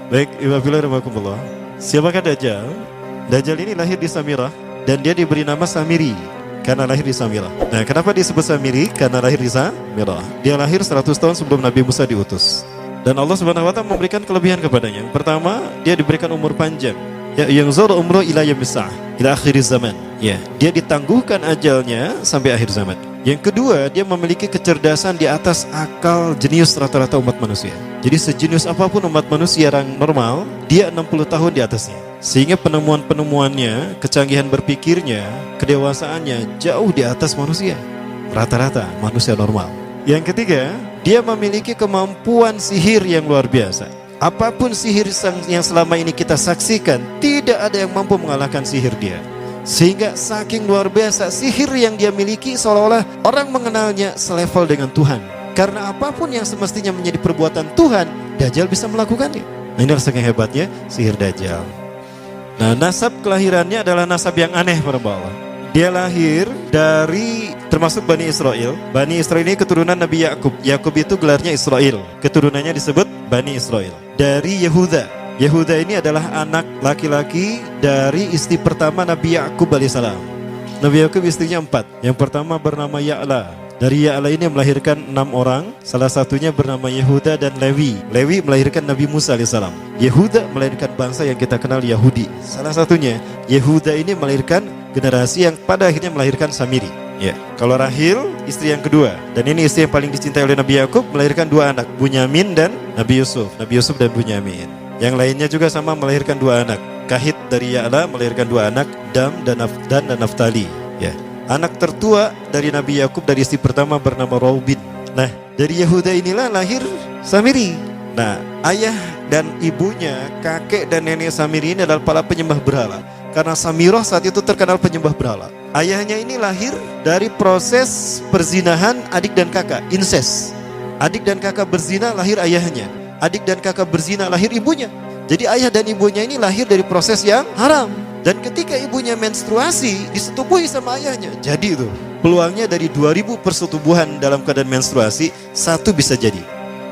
Baik, Iwabillah. Siapakah Dajjal? Dajjal ini lahir di Samirah dan dia diberi nama Samiri karena lahir di Samirah. Nah, kenapa disebut Samiri? Karena lahir di Samirah. Dia lahir 100 tahun sebelum Nabi Musa diutus. Dan Allah Subhanahu wa taala memberikan kelebihan kepadanya. Yang pertama, dia diberikan umur panjang. Ya, yang zara umru ila yamsah ila akhir zaman. Ya, dia ditangguhkan ajalnya sampai akhir zaman. Yang kedua, dia memiliki kecerdasan di atas akal jenius rata-rata umat manusia. Jadi sejenius apapun umat manusia yang normal, dia 60 tahun di atasnya. Sehingga penemuan-penemuannya, kecanggihan berpikirnya, kedewasaannya jauh di atas manusia. Rata-rata manusia normal. Yang ketiga, dia memiliki kemampuan sihir yang luar biasa. Apapun sihir yang selama ini kita saksikan, tidak ada yang mampu mengalahkan sihir dia. Sehingga saking luar biasa sihir yang dia miliki, seolah-olah orang mengenalnya selevel dengan Tuhan. Karena apapun yang semestinya menjadi perbuatan Tuhan, Dajjal bisa melakukannya. Nah, ini saking hebatnya sihir Dajjal. Nah, nasab kelahirannya adalah nasab yang aneh para Allah. Dia lahir dari termasuk Bani Israel. Bani Israel ini keturunan Nabi Yakub. Yakub itu gelarnya Israel. Keturunannya disebut Bani Israel. Dari Yehuda. Yehuda ini adalah anak laki-laki dari istri pertama Nabi Yakub alaihissalam. Nabi Yakub istrinya 4. Yang pertama bernama Ya'la. Dari Ya'la ini melahirkan 6 orang. Salah satunya bernama Yehuda dan Lewi. Lewi melahirkan Nabi Musa alaihissalam. Yehuda melahirkan bangsa yang kita kenal Yahudi. Salah satunya Yehuda ini melahirkan generasi yang pada akhirnya melahirkan Samiri. Ya, kalau Rahil istri yang kedua, dan ini istri yang paling dicintai oleh Nabi Yakub, melahirkan 2 anak, Bunyamin dan Nabi Yusuf. Nabi Yusuf dan Bunyamin. Yang lainnya juga sama melahirkan 2 anak. Kahit dari Ya'la melahirkan 2 anak, Dam dan Naftali. Ya. Anak tertua dari Nabi Yakub dari istri pertama bernama Raubin. Nah, dari Yehuda inilah lahir Samiri. Nah, ayah dan ibunya, kakek dan nenek Samiri ini adalah para penyembah berhala. Karena Samirah saat itu terkenal penyembah berhala. Ayahnya ini lahir dari proses perzinahan adik dan kakak, incest. Adik dan kakak berzina, lahir ayahnya. Adik dan kakak berzina, lahir ibunya. Jadi ayah dan ibunya ini lahir dari proses yang haram. Dan ketika ibunya menstruasi, disetubuhi sama ayahnya. Jadi itu peluangnya dari 2000 persetubuhan dalam keadaan menstruasi, 1 bisa jadi.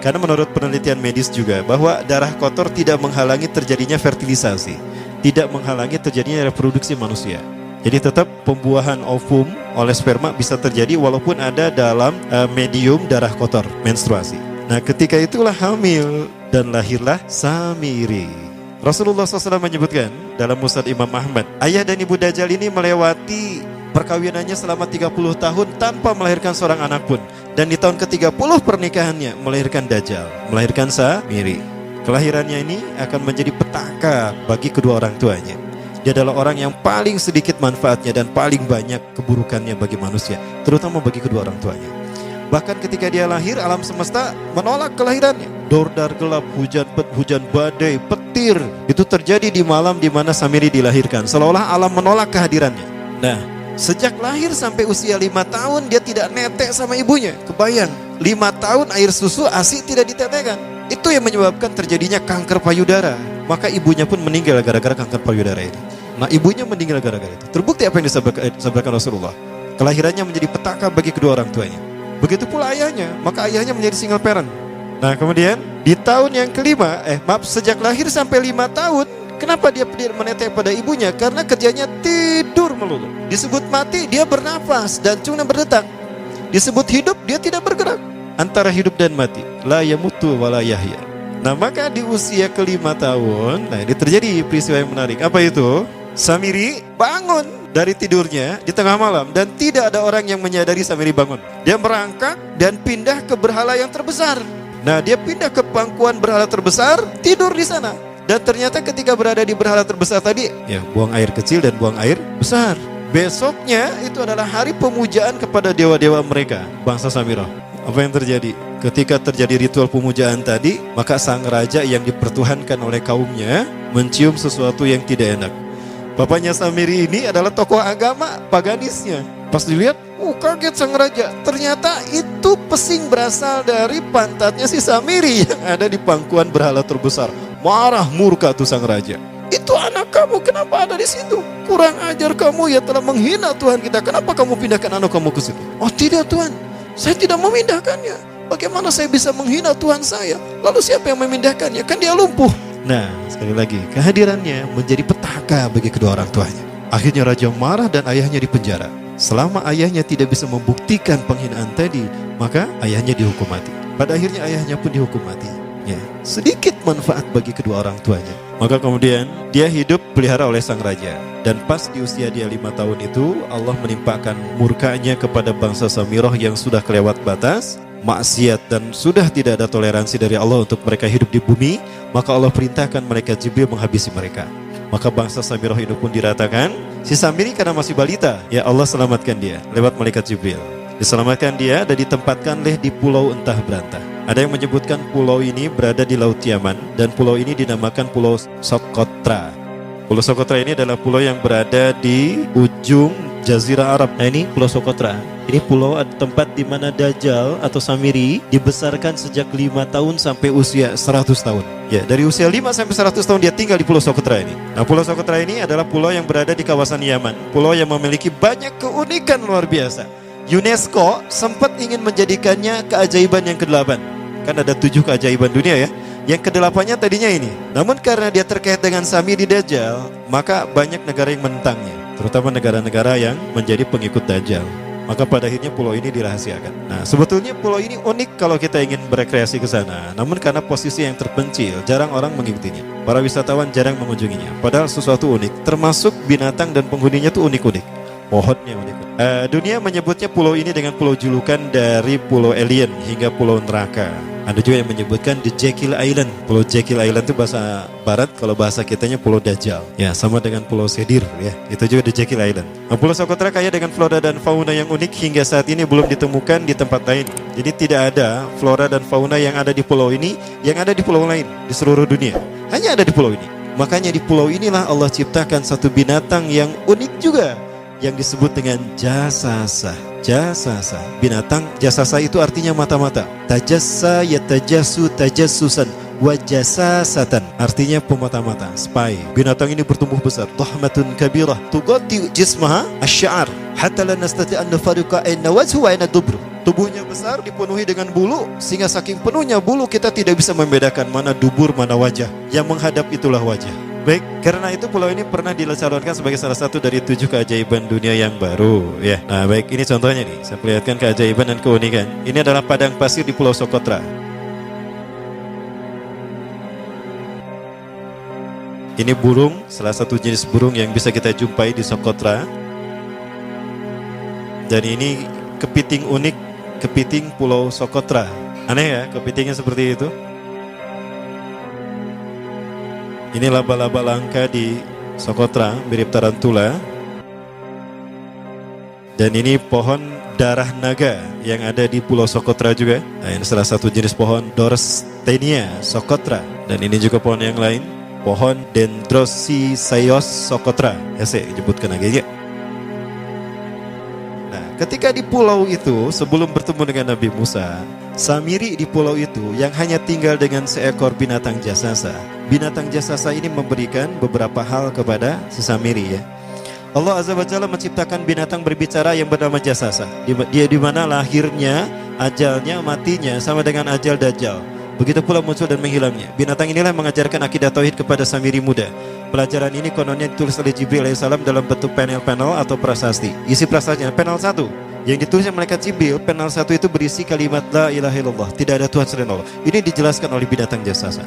Karena menurut penelitian medis juga bahwa darah kotor tidak menghalangi terjadinya fertilisasi, tidak menghalangi terjadinya reproduksi manusia. Jadi tetap pembuahan ovum oleh sperma bisa terjadi walaupun ada dalam medium darah kotor, menstruasi. Nah, ketika itulah hamil dan lahirlah Samiri. Rasulullah SAW menyebutkan dalam Musnad Imam Ahmad, ayah dan ibu Dajjal ini melewati perkawinannya selama 30 tahun tanpa melahirkan seorang anak pun. Dan di tahun ke-30 pernikahannya melahirkan Dajjal, melahirkan Samiri. Kelahirannya ini akan menjadi petaka bagi kedua orang tuanya. Dia adalah orang yang paling sedikit manfaatnya dan paling banyak keburukannya bagi manusia, terutama bagi kedua orang tuanya. Bahkan ketika dia lahir, alam semesta menolak kelahirannya. Dordar gelap, hujan badai, petir. Itu terjadi di malam di mana Samiri dilahirkan. Seolah-olah alam menolak kehadirannya. Nah, sejak lahir sampai usia 5 tahun dia tidak netek sama ibunya. Kebayang, 5 tahun air susu ASI tidak ditetekkan. Itu yang menyebabkan terjadinya kanker payudara. Maka ibunya pun meninggal gara-gara kanker payudara ini. Nah, ibunya meninggal gara-gara itu. Terbukti apa yang disabdakan Rasulullah. Kelahirannya menjadi petaka bagi kedua orang tuanya. Begitu pula ayahnya, maka ayahnya menjadi single parent. Nah, kemudian di tahun yang kelima, sejak lahir sampai 5 tahun, kenapa dia menetek pada ibunya? Karena kerjanya tidur melulu. Disebut mati, dia bernafas dan cuma berdetak. Disebut hidup, dia tidak bergerak. Antara hidup dan mati, la yamutu wa la yahya. Nah, maka di usia ke-5 tahun, nah ini terjadi peristiwa yang menarik. Apa itu? Samiri bangun dari tidurnya di tengah malam dan tidak ada orang yang menyadari Samiri bangun. Dia merangkak dan pindah ke berhala yang terbesar. Nah, dia pindah ke pangkuan berhala terbesar, tidur di sana. Dan ternyata ketika berada di berhala terbesar tadi, ya buang air kecil dan buang air besar. Besoknya itu adalah hari pemujaan kepada dewa-dewa mereka, bangsa Samirah. Apa yang terjadi? Ketika terjadi ritual pemujaan tadi, maka sang raja yang dipertuhankan oleh kaumnya mencium sesuatu yang tidak enak. Bapaknya Samiri ini adalah tokoh agama paganisnya. Pas dilihat, kaget sang raja. Ternyata itu pesing berasal dari pantatnya si Samiri yang ada di pangkuan berhala terbesar. Marah murka tuh sang raja. Itu anak kamu, kenapa ada di situ? Kurang ajar kamu, ya telah menghina Tuhan kita. Kenapa kamu pindahkan anak kamu ke situ? Oh tidak Tuhan, saya tidak memindahkannya. Bagaimana saya bisa menghina Tuhan saya? Lalu siapa yang memindahkannya? Kan dia lumpuh. Nah, sekali lagi, kehadirannya menjadi petaka bagi kedua orang tuanya. Akhirnya raja marah dan ayahnya dipenjara. Selama ayahnya tidak bisa membuktikan penghinaan tadi, maka ayahnya dihukum mati. Pada akhirnya ayahnya pun dihukum mati. Ya, sedikit manfaat bagi kedua orang tuanya. Maka kemudian dia hidup pelihara oleh sang raja. Dan pas di usia dia 5 tahun itu, Allah menimpakan murkanya kepada bangsa Samirah yang sudah kelewat batas, maksiat dan sudah tidak ada toleransi dari Allah untuk mereka hidup di bumi. Maka Allah perintahkan malaikat Jibril menghabisi mereka. Maka bangsa Samirah itu pun diratakan. Si Samiri karena masih balita, ya Allah selamatkan dia lewat malaikat Jibril. Diselamatkan dia dan ditempatkanlah di pulau entah berantah. Ada yang menyebutkan pulau ini berada di Laut Yaman dan pulau ini dinamakan Pulau Socotra. Pulau Socotra ini adalah pulau yang berada di ujung Jazirah Arab. Nah, ini Pulau Socotra. Ini pulau tempat di mana Dajjal atau Samiri dibesarkan sejak 5 tahun sampai usia 100 tahun. Ya, dari usia 5 sampai 100 tahun dia tinggal di Pulau Socotra ini. Nah, Pulau Socotra ini adalah pulau yang berada di kawasan Yaman. Pulau yang memiliki banyak keunikan luar biasa. UNESCO sempat ingin menjadikannya keajaiban yang ke-8. Kan ada 7 keajaiban dunia ya. Yang ke-8-nya tadinya ini. Namun karena dia terkait dengan Samiri Dajjal, maka banyak negara yang menentangnya, terutama negara-negara yang menjadi pengikut Dajjal. Maka pada akhirnya pulau ini dirahasiakan. Nah, sebetulnya pulau ini unik kalau kita ingin berekreasi ke sana. Namun karena posisi yang terpencil, jarang orang mengikutinya. Para wisatawan jarang mengunjunginya. Padahal sesuatu unik, termasuk binatang dan penghuninya tuh unik-unik. Pohonnya unik. Dunia menyebutnya pulau ini dengan pulau julukan dari pulau alien hingga pulau neraka. Ada juga yang menyebutkan The Jekyll Island. Pulau Jekyll Island itu bahasa barat, kalau bahasa kitanya Pulau Dajjal. Ya, sama dengan Pulau Sedir ya. Itu juga The Jekyll Island. Nah, Pulau Socotra kaya dengan flora dan fauna yang unik hingga saat ini belum ditemukan di tempat lain. Jadi tidak ada flora dan fauna yang ada di pulau ini yang ada di pulau lain di seluruh dunia. Hanya ada di pulau ini. Makanya di pulau inilah Allah ciptakan satu binatang yang unik juga, yang disebut dengan jasasa. Jasasa, binatang jasasa itu artinya mata-mata. Tajassa yatajassu tajassusan wa jasasatan, artinya pemata-mata, spy. Binatang ini bertumbuh besar, dhahmatun kabirah tughatti jismaha asy-sya'r hatta la nastati an nafariqa ayna wajhu wa ayna dubru. Tubuhnya besar, dipenuhi dengan bulu, sehingga saking penuhnya bulu kita tidak bisa membedakan mana dubur mana wajah. Yang menghadap itulah wajah. Baik, karena itu pulau ini pernah dicalonkan sebagai salah satu dari 7 keajaiban dunia yang baru ya. Nah, baik, ini contohnya nih. Saya perlihatkan keajaiban dan keunikan. Ini adalah padang pasir di Pulau Socotra. Ini burung, salah satu jenis burung yang bisa kita jumpai di Socotra. Dan ini kepiting unik, kepiting Pulau Socotra. Aneh ya, kepitingnya seperti itu. Ini laba-laba langka di Socotra, mirip tarantula. Dan ini pohon darah naga yang ada di Pulau Socotra juga. Nah, ini salah satu jenis pohon Dorstenia Socotra. Dan ini juga pohon yang lain, pohon Dendrosisaios Socotra. Ya, saya sebutkan lagi ya. Nah, ketika di pulau itu, sebelum bertemu dengan Nabi Musa, Samiri di pulau itu yang hanya tinggal dengan seekor binatang jasasa. Binatang jasasa ini memberikan beberapa hal kepada si Samiri ya. Allah Azza wa Jalla menciptakan binatang berbicara yang bernama jasasa. Dia di mana lahirnya, ajalnya, matinya sama dengan ajal Dajjal. Begitu pula muncul dan menghilangnya. Binatang inilah mengajarkan akidah tauhid kepada Samiri muda. Pelajaran ini kononnya ditulis oleh Jibril alaihissalam dalam bentuk panel-panel atau prasasti. Isi prasastinya panel 1 yang ditulis oleh malaikat Jibril, panel 1 itu berisi kalimat la ilaha illallah, tidak ada Tuhan selain Allah. Ini dijelaskan oleh binatang jasasa.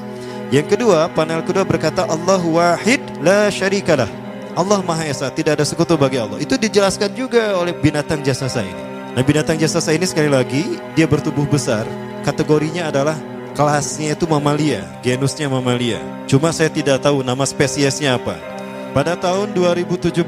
Yang kedua, panel kedua berkata Allahu wahid la syarikalah. Allah Maha Esa, tidak ada sekutu bagi Allah. Itu dijelaskan juga oleh binatang jasasa ini. Nah, binatang jasasa ini sekali lagi dia bertubuh besar. Kategorinya adalah kelasnya itu mamalia, genusnya mamalia. Cuma saya tidak tahu nama spesiesnya apa. Pada tahun 2017,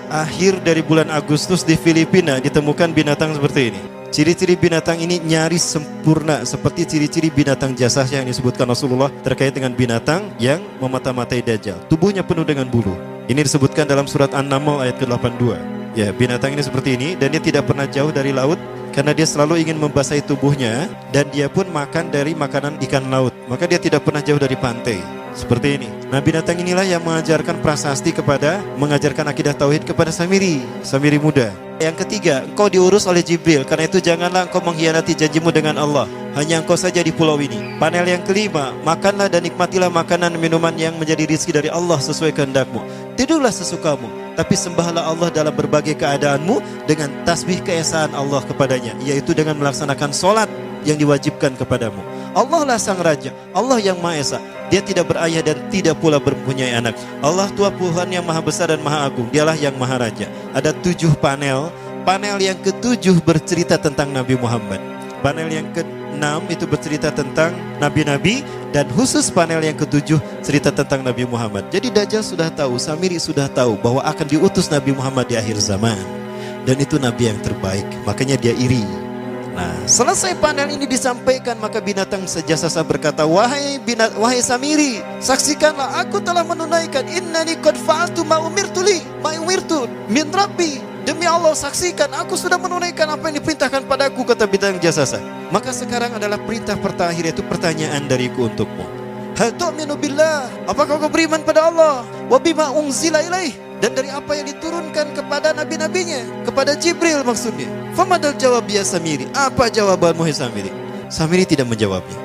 akhir dari bulan Agustus di Filipina ditemukan binatang seperti ini. Ciri-ciri binatang ini nyaris sempurna seperti ciri-ciri binatang jasasa yang disebutkan Rasulullah terkait dengan binatang yang memata-matai Dajjal. Tubuhnya penuh dengan bulu. Ini disebutkan dalam surat An-Naml ayat ke-82. Ya, binatang ini seperti ini dan dia tidak pernah jauh dari laut karena dia selalu ingin membasahi tubuhnya dan dia pun makan dari makanan ikan laut. Maka dia tidak pernah jauh dari pantai. Seperti ini. Nah, binatang inilah yang mengajarkan prasasti mengajarkan akidah tauhid kepada Samiri muda. Yang ketiga, engkau diurus oleh Jibril, karena itu janganlah engkau mengkhianati janjimu dengan Allah. hanya engkau saja di pulau ini. Panel yang kelima, makanlah dan nikmatilah makanan minuman yang menjadi rizki dari Allah sesuai kehendakmu. Tidurlah sesukamu, tapi sembahlah Allah dalam berbagai keadaanmu dengan tasbih keesaan Allah kepadanya, yaitu dengan melaksanakan solat yang diwajibkan kepadamu. Allah lah sang raja, Allah yang Maha Esa. Dia tidak berayah dan tidak pula mempunyai anak. Allah Tuhan Tuhan yang maha besar dan maha agung. Dialah yang maha raja. Ada 7 panel. Panel yang ke-7 bercerita tentang Nabi Muhammad. Panel yang ke-6 itu bercerita tentang nabi-nabi, dan khusus panel yang ke-7 cerita tentang Nabi Muhammad. Jadi Dajjal sudah tahu, Samiri sudah tahu bahwa akan diutus Nabi Muhammad di akhir zaman, dan itu nabi yang terbaik. Makanya dia iri. Nah, selesai panel ini disampaikan, maka binatang sejasasa berkata, wahai Samiri, saksikanlah aku telah menunaikan, innani qad fa'altu ma umirtu min rabbi. Demi Allah, saksikan aku sudah menunaikan apa yang diperintahkan padaku, kata binatang jasasa. Maka sekarang adalah perintah terakhir, yaitu pertanyaan dariku untukmu. Hal tu'minu billah, apakah kau beriman pada Allah? Wa bima unzila ilaih, dan dari apa yang diturunkan kepada nabi-nabinya, kepada Jibril maksudnya. Famadal jawab ya Samiri, apa jawabanmu hai Samiri? Samiri tidak menjawabnya.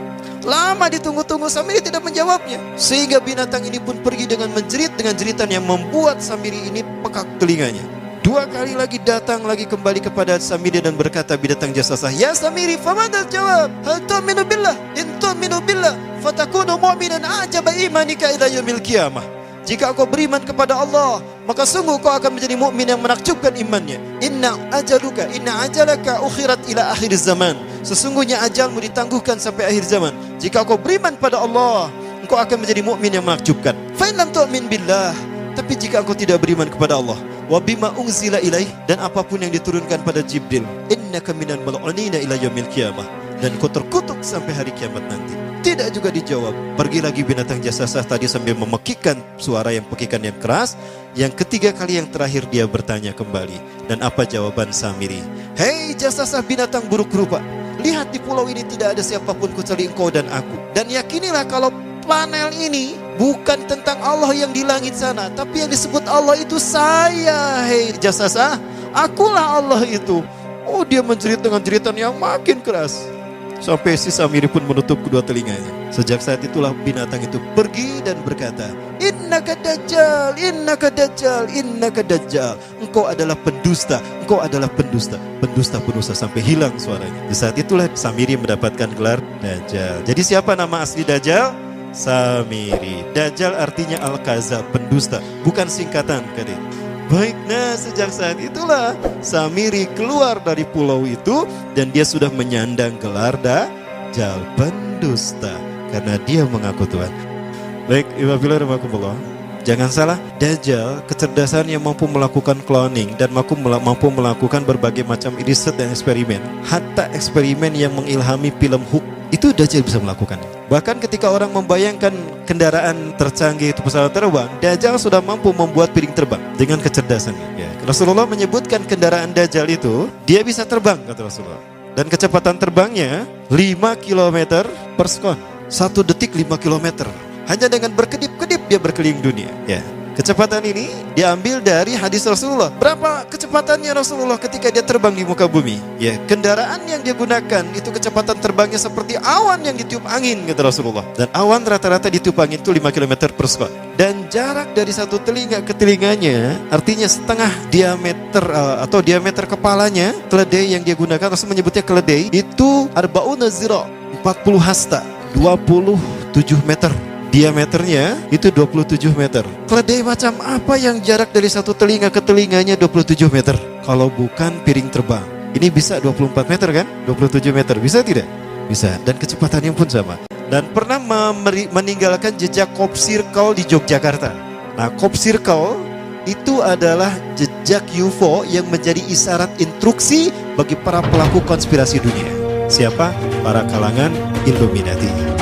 Lama ditunggu-tunggu, Samiri tidak menjawabnya, sehingga binatang ini pun pergi dengan menjerit dengan jeritan yang membuat Samiri ini pekak telinganya. 2 kali lagi datang lagi kembali kepada Samiri dan berkata binatang jasasa, ya Samiri, famadal jawab? Hal tu'minu billah, in tu'minu billah fatakunu mu'minan ajaba imanika ila yaumil qiyamah. Jika kau beriman kepada Allah, maka sungguh kau akan menjadi mukmin yang menakjubkan imannya. Inna ajalaka ukhirat ila akhir zaman. Sesungguhnya ajalmu ditangguhkan sampai akhir zaman. Jika kau beriman pada Allah, engkau akan menjadi mukmin yang menakjubkan. Fa in lam tu'min billah, tapi jika engkau tidak beriman kepada Allah, wa bima unzila ilaih, dan apapun yang diturunkan pada Jibril, innaka minal mal'unina ila yaumil qiyamah, dan kau terkutuk sampai hari kiamat nanti. Tidak juga dijawab. Pergi lagi binatang jasasa tadi sambil memekikkan suara yang pekikan yang keras. Yang ketiga kali yang terakhir dia bertanya kembali. Dan apa jawaban Samiri? Hei jasasa binatang buruk rupa, lihat di pulau ini tidak ada siapapun kecuali engkau dan aku. Dan yakinilah kalau panel ini bukan tentang Allah yang di langit sana, tapi yang disebut Allah itu saya. Hei jasasa, akulah Allah itu. Oh, dia menjerit dengan jeritan yang makin keras, sampai si Samiri pun menutup kedua telinganya. Sejak saat itulah binatang itu pergi dan berkata, innaka dajjal, innaka dajjal, innaka dajjal. Engkau adalah pendusta, engkau adalah pendusta, pendusta sampai hilang suaranya. Di saat itulah Samiri mendapatkan gelar Dajjal. Jadi siapa nama asli Dajjal? Samiri. Dajjal artinya Al-Kazab, pendusta, bukan singkatan kadek. Baik, nah sejak saat itulah Samiri keluar dari pulau itu dan dia sudah menyandang gelar Dajjal, pendusta, karena dia mengaku Tuhan. Baik, Ibabillah, jangan salah, Dajjal kecerdasan yang mampu melakukan cloning dan mampu melakukan berbagai macam riset dan eksperimen. Hatta eksperimen yang mengilhami film Hook itu Dajjal bisa melakukan. Bahkan ketika orang membayangkan kendaraan tercanggih itu pesawat terbang, Dajjal sudah mampu membuat piring terbang dengan kecerdasannya. Ya, Rasulullah menyebutkan kendaraan Dajjal itu dia bisa terbang, kata Rasulullah. Dan kecepatan terbangnya 5 km per sekon. 1 detik 5 km. Hanya dengan berkedip-kedip dia berkeliling dunia. Ya. Kecepatan ini diambil dari hadis Rasulullah. Berapa kecepatannya Rasulullah ketika dia terbang di muka bumi? Ya, kendaraan yang dia gunakan itu kecepatan terbangnya seperti awan yang ditiup angin, kata Rasulullah. Dan awan rata-rata ditiup angin itu 5 km per sekon. Dan jarak dari satu telinga ke telinganya, artinya setengah diameter atau diameter kepalanya, keledai yang dia gunakan, Rasul menyebutnya keledai, itu arba'una zira, 40 hasta, 27 meter. Diameternya itu 27 meter. Keledai macam apa yang jarak dari satu telinga ke telinganya 27 meter? Kalau bukan piring terbang. Ini bisa 24 meter kan? 27 meter, bisa tidak? Bisa, dan kecepatannya pun sama. Dan pernah meninggalkan jejak Cop Circle di Yogyakarta. Nah, Cop Circle itu adalah jejak UFO yang menjadi isyarat instruksi bagi para pelaku konspirasi dunia. Siapa? Para kalangan Illuminati.